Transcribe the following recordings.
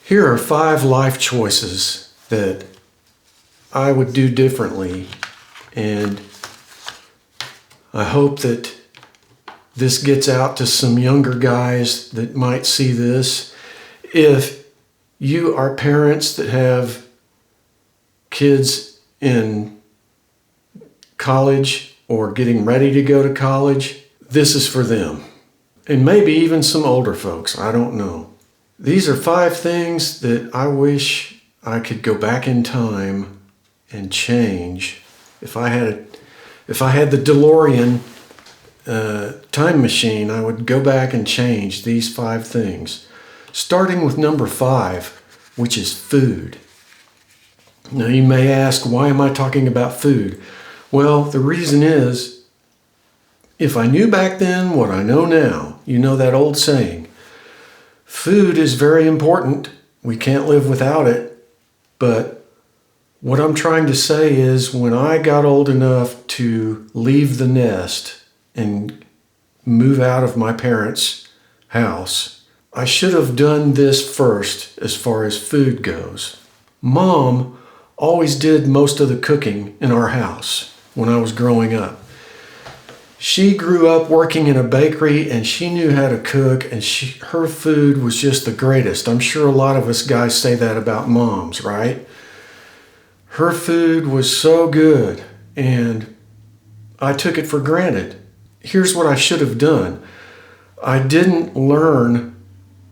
Here are 5 life choices that I would do differently, and I hope that this gets out to some younger guys that might see this. If you are parents that have kids in college or getting ready to go to college, this is for them. And maybe even some older folks, I don't know. These are 5 things that I wish I could go back in time and change. If I had the DeLorean time machine, I would go back and change these 5 things. Starting with number 5, which is food. Now you may ask, why am I talking about food? Well, the reason is, if I knew back then what I know now, you know that old saying, food is very important. We can't live without it. But what I'm trying to say is, when I got old enough to leave the nest and move out of my parents' house, I should have done this first as far as food goes. Mom always did most of the cooking in our house when I was growing up. She grew up working in a bakery and she knew how to cook, and her food was just the greatest. I'm sure a lot of us guys say that about moms, right? Her food was so good and I took it for granted. Here's what I should have done. I didn't learn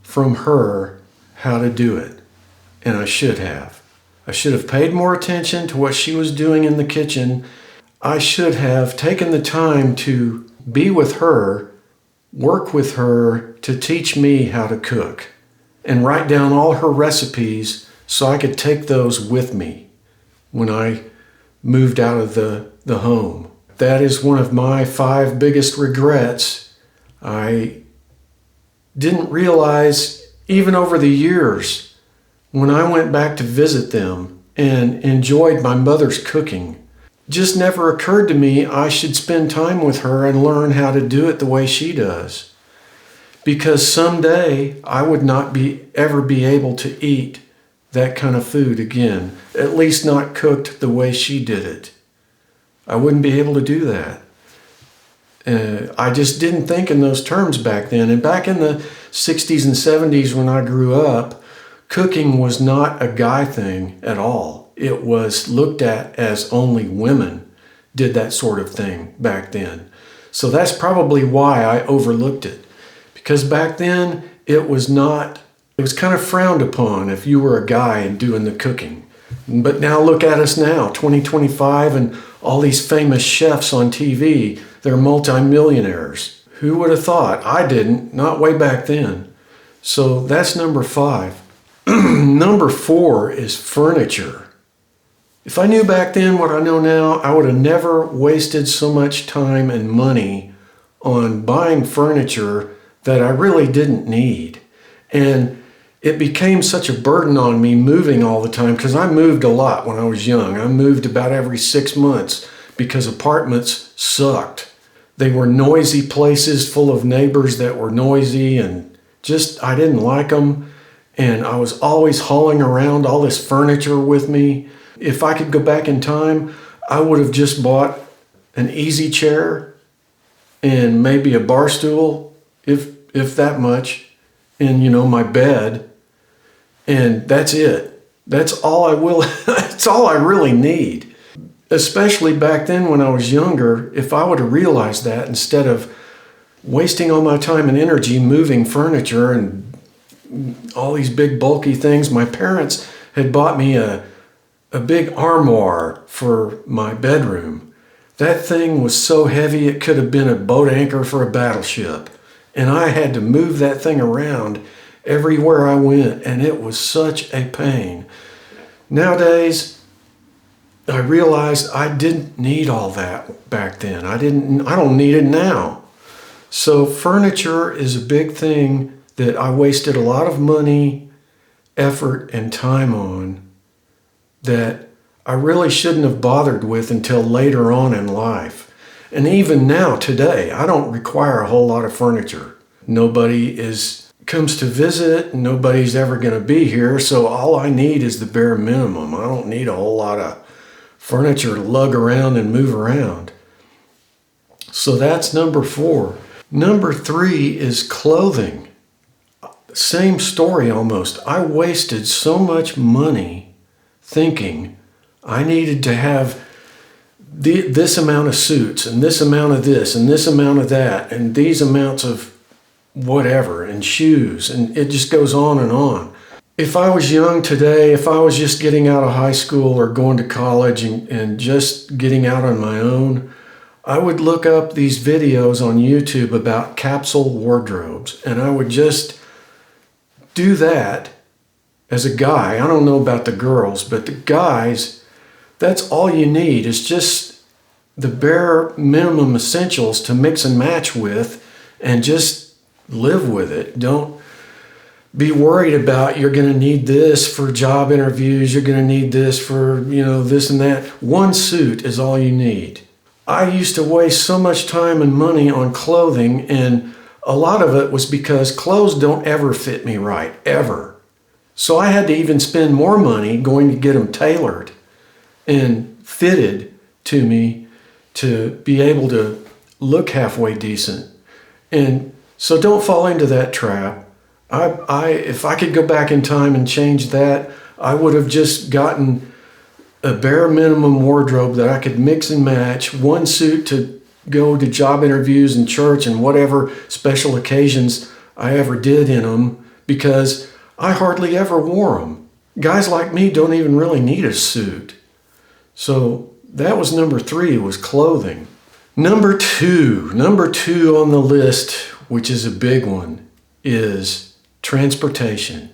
from her how to do it, and I should have. I should have paid more attention to what she was doing in the kitchen. I should have taken the time to be with her, work with her to teach me how to cook, and write down all her recipes so I could take those with me when I moved out of the home. That is one of my 5 biggest regrets. I didn't realize, even over the years, when I went back to visit them and enjoyed my mother's cooking, just never occurred to me I should spend time with her and learn how to do it the way she does. Because someday I would not ever be able to eat that kind of food again, at least not cooked the way she did it. I wouldn't be able to do that. I just didn't think in those terms back then. And back in the 60s and 70s when I grew up, cooking was not a guy thing at all. It was looked at as only women did that sort of thing back then. So that's probably why I overlooked it. Because back then it was kind of frowned upon if you were a guy and doing the cooking. But now look at us now, 2025, and all these famous chefs on TV, they're multimillionaires. Who would have thought? I didn't, not way back then. So that's number 5. Number 4 is furniture. If I knew back then what I know now, I would have never wasted so much time and money on buying furniture that I really didn't need. And it became such a burden on me moving all the time, because I moved a lot when I was young. I moved about every 6 months because apartments sucked. They were noisy places full of neighbors that were noisy, and just I didn't like them. And I was always hauling around all this furniture with me. If I could go back in time, I would have just bought an easy chair and maybe a bar stool, if that much, and my bed. And that's it. That's all that's all I really need. Especially back then when I was younger, if I would have realized that, instead of wasting all my time and energy moving furniture and all these big bulky things, my parents had bought me a big armoire for my bedroom. That thing was so heavy it could have been a boat anchor for a battleship. And I had to move that thing around everywhere I went, and it was such a pain. Nowadays, I realized I didn't need all that back then. I don't need it now. So furniture is a big thing that I wasted a lot of money, effort, and time on that I really shouldn't have bothered with until later on in life. And even now, today, I don't require a whole lot of furniture. Nobody is comes to visit, nobody's ever going to be here, so all I need is the bare minimum. I don't need a whole lot of furniture to lug around and move around. So that's number 4. Number 3 is clothing. Same story almost. I wasted so much money thinking I needed to have this amount of suits and this amount of this and this amount of that and these amounts of whatever and shoes, and it just goes on and on. If I was young today, if I was just getting out of high school or going to college and just getting out on my own, I would look up these videos on YouTube about capsule wardrobes, and I would just do that as a guy. I don't know about the girls, but the guys, that's all you need is just the bare minimum essentials to mix and match with and just live with it. Don't be worried about you're going to need this for job interviews, you're going to need this for, this and that. One suit is all you need. I used to waste so much time and money on clothing, and a lot of it was because clothes don't ever fit me right, ever. So I had to even spend more money going to get them tailored and fitted to me to be able to look halfway decent. And so don't fall into that trap. If I could go back in time and change that, I would have just gotten a bare minimum wardrobe that I could mix and match, one suit to go to job interviews and church and whatever special occasions I ever did in them, because I hardly ever wore them. Guys like me don't even really need a suit. So that was number 3, was clothing. Number two on the list, which is a big one, is transportation.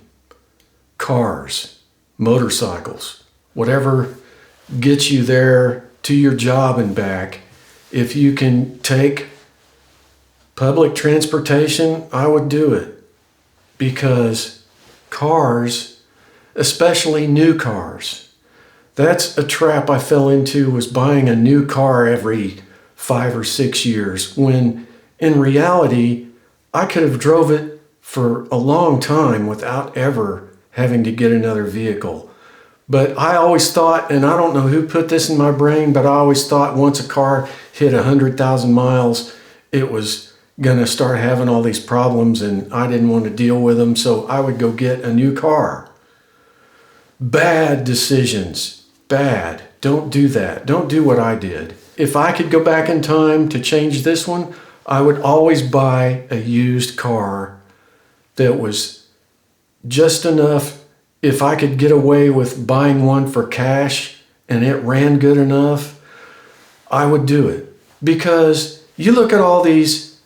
Cars, motorcycles, whatever gets you there to your job and back. If you can take public transportation, I would do it, because cars, especially new cars, that's a trap I fell into, was buying a new car every 5 or 6 years, when in reality I could have drove it for a long time without ever having to get another vehicle. But I always thought, and I don't know who put this in my brain, but I always thought once a car hit 100,000 miles, it was going to start having all these problems, and I didn't want to deal with them, so I would go get a new car. Bad decisions. Bad. Don't do that. Don't do what I did. If I could go back in time to change this one, I would always buy a used car that was just enough. If I could get away with buying one for cash and it ran good enough, I would do it. Because you look at all these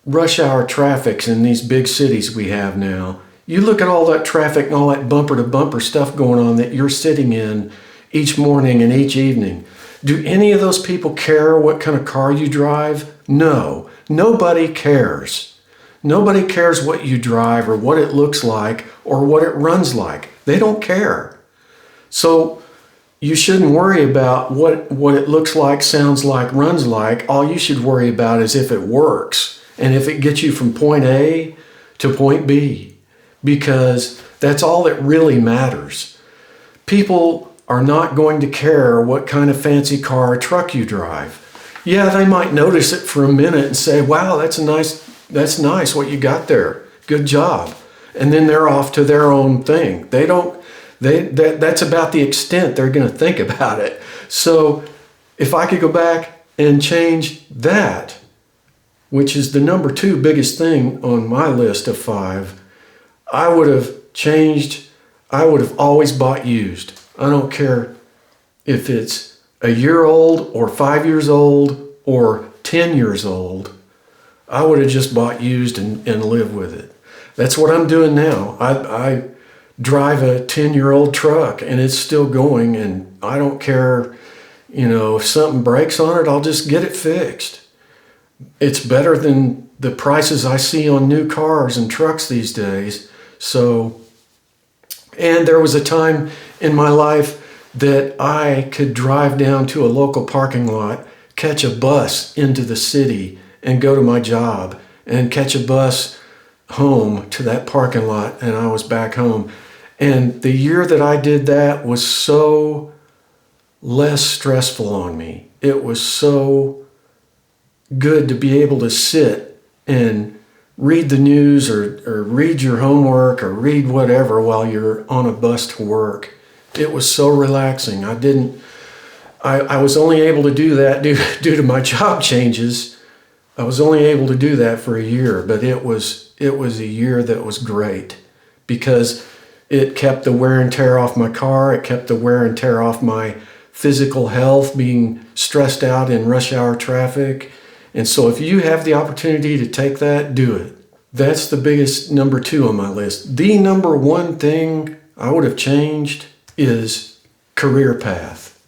rush hour traffics in these big cities we have now. You look at all that traffic and all that bumper to bumper stuff going on that you're sitting in each morning and each evening. Do any of those people care what kind of car you drive? No, nobody cares. Nobody cares what you drive or what it looks like or what it runs like. They don't care. So you shouldn't worry about what it looks like, sounds like, runs like. All you should worry about is if it works and if it gets you from point A to point B, because that's all that really matters. People are not going to care what kind of fancy car or truck you drive. Yeah, they might notice it for a minute and say, wow, that's nice what you got there. Good job. And then they're off to their own thing. That's about the extent they're going to think about it. So if I could go back and change that, which is the number 2 biggest thing on my list of 5, I would have always bought used. I don't care if it's a year old or 5 years old or 10 years old. I would have just bought used and lived with it. That's what I'm doing now. I drive a 10-year-old truck and it's still going, and I don't care, if something breaks on it, I'll just get it fixed. It's better than the prices I see on new cars and trucks these days. So, and there was a time in my life that I could drive down to a local parking lot, catch a bus into the city and go to my job, and catch a bus home to that parking lot, and I was back home. And the year that I did that was so less stressful on me. It was so good to be able to sit and read the news or read your homework or read whatever while you're on a bus to work. It was so relaxing. I was only able to do that due to my job changes. I was only able to do that for a year, but it was a year that was great because it kept the wear and tear off my car. It kept the wear and tear off my physical health, being stressed out in rush hour traffic. And so if you have the opportunity to take that, do it. That's the biggest number 2 on my list. The number 1 thing I would have changed is career path.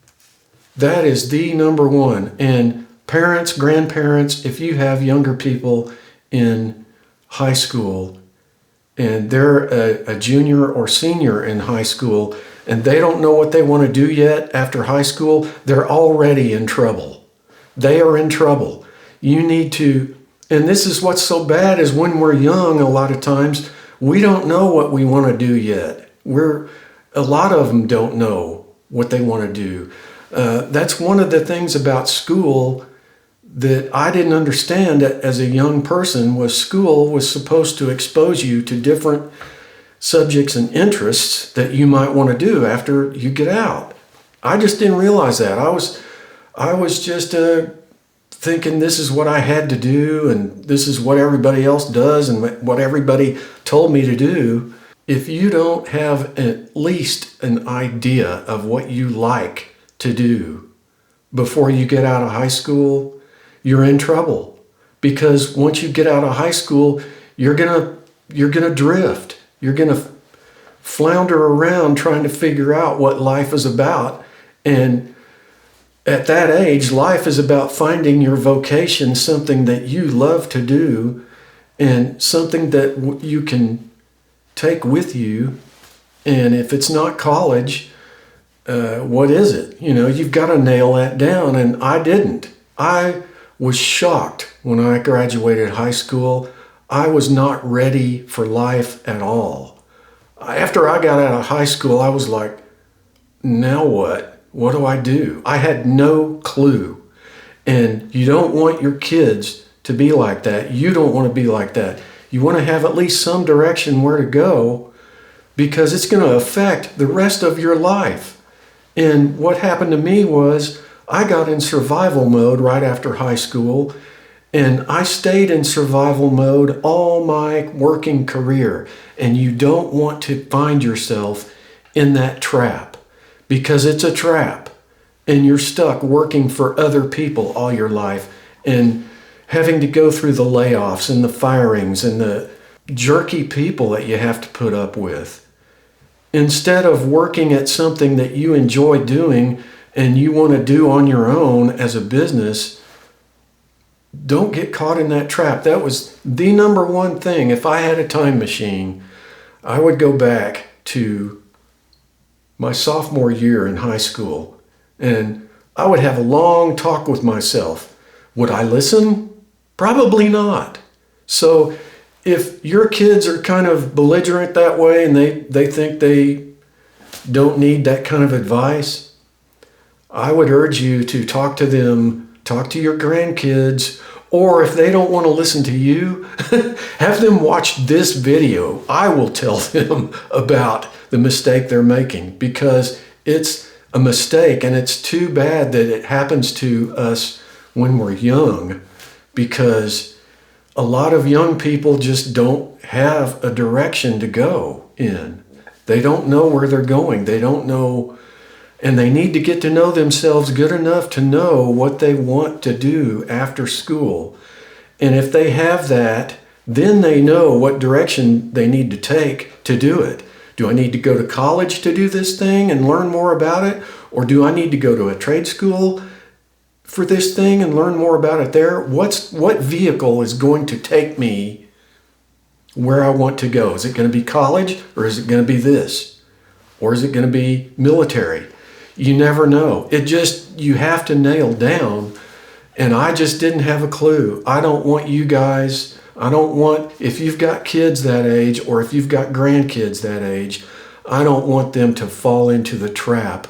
That is the number 1. And parents, grandparents, if you have younger people in high school and they're a junior or senior in high school and they don't know what they want to do yet after high school, they're already in trouble. They are in trouble. You need to, and this is what's so bad is when we're young, a lot of times, we don't know what we want to do yet. A lot of them don't know what they want to do. That's one of the things about school that I didn't understand as a young person was school was supposed to expose you to different subjects and interests that you might want to do after you get out. I just didn't realize that. I was just thinking this is what I had to do and this is what everybody else does and what everybody told me to do. If you don't have at least an idea of what you like to do before you get out of high school, you're in trouble. Because once you get out of high school, you're gonna drift. You're gonna flounder around trying to figure out what life is about. And at that age, life is about finding your vocation, something that you love to do and something that you can take with you. And if it's not college, what is it? You've got to nail that down. And I didn't. I was shocked when I graduated high school. I was not ready for life at all. After I got out of high school, I was like, now what? What do I do? I had no clue. And you don't want your kids to be like that. You don't want to be like that. You want to have at least some direction where to go because it's going to affect the rest of your life. And what happened to me was I got in survival mode right after high school, and I stayed in survival mode all my working career. And you don't want to find yourself in that trap because it's a trap and you're stuck working for other people all your life and having to go through the layoffs and the firings and the jerky people that you have to put up with. Instead of working at something that you enjoy doing and you want to do on your own as a business, don't get caught in that trap. That was the number 1 thing. If I had a time machine, I would go back to my sophomore year in high school and I would have a long talk with myself. Would I listen? Probably not. So if your kids are kind of belligerent that way and they think they don't need that kind of advice, I would urge you to talk to them, talk to your grandkids, or if they don't want to listen to you, have them watch this video. I will tell them about the mistake they're making because it's a mistake and it's too bad that it happens to us when we're young because a lot of young people just don't have a direction to go in. They don't know where they're going. They don't know, and they need to get to know themselves good enough to know what they want to do after school. And if they have that, then they know what direction they need to take to do it. Do I need to go to college to do this thing and learn more about it? Or do I need to go to a trade school for this thing and learn more about it there? What vehicle is going to take me where I want to go? Is it going to be college or is it going to be this? Or is it going to be military? You never know. You have to nail down. And I just didn't have a clue. I don't want you guys, I don't want, if you've got kids that age or if you've got grandkids that age, I don't want them to fall into the trap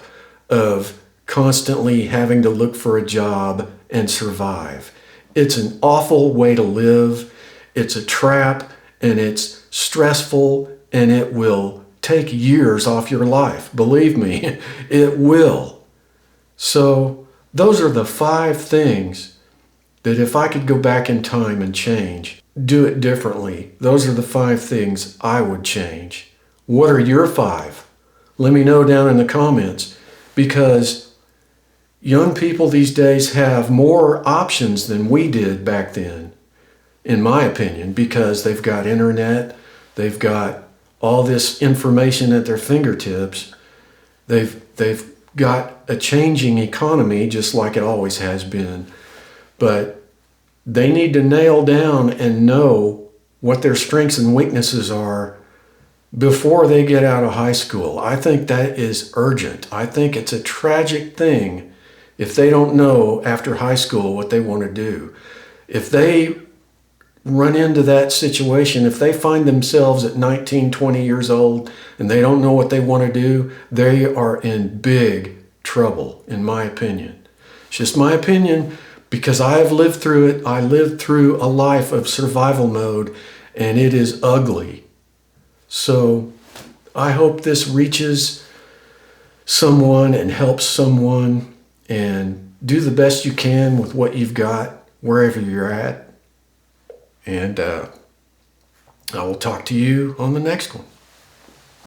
of constantly having to look for a job and survive. It's an awful way to live. It's a trap, and it's stressful, and it will take years off your life. Believe me, it will. So those are the 5 things that if I could go back in time and change, do it differently. Those are the 5 things I would change. What are your 5? Let me know down in the comments, because young people these days have more options than we did back then, in my opinion, because they've got internet, they've got all this information at their fingertips, they've got a changing economy just like it always has been, but they need to nail down and know what their strengths and weaknesses are before they get out of high school. I think that is urgent. I think it's a tragic thing if they don't know after high school what they want to do. If they run into that situation, if they find themselves at 19, 20 years old and they don't know what they want to do, they are in big trouble, in my opinion. It's just my opinion, because I have lived through it. I lived through a life of survival mode, and it is ugly. So I hope this reaches someone and helps someone, and do the best you can with what you've got wherever you're at. And I will talk to you on the next one.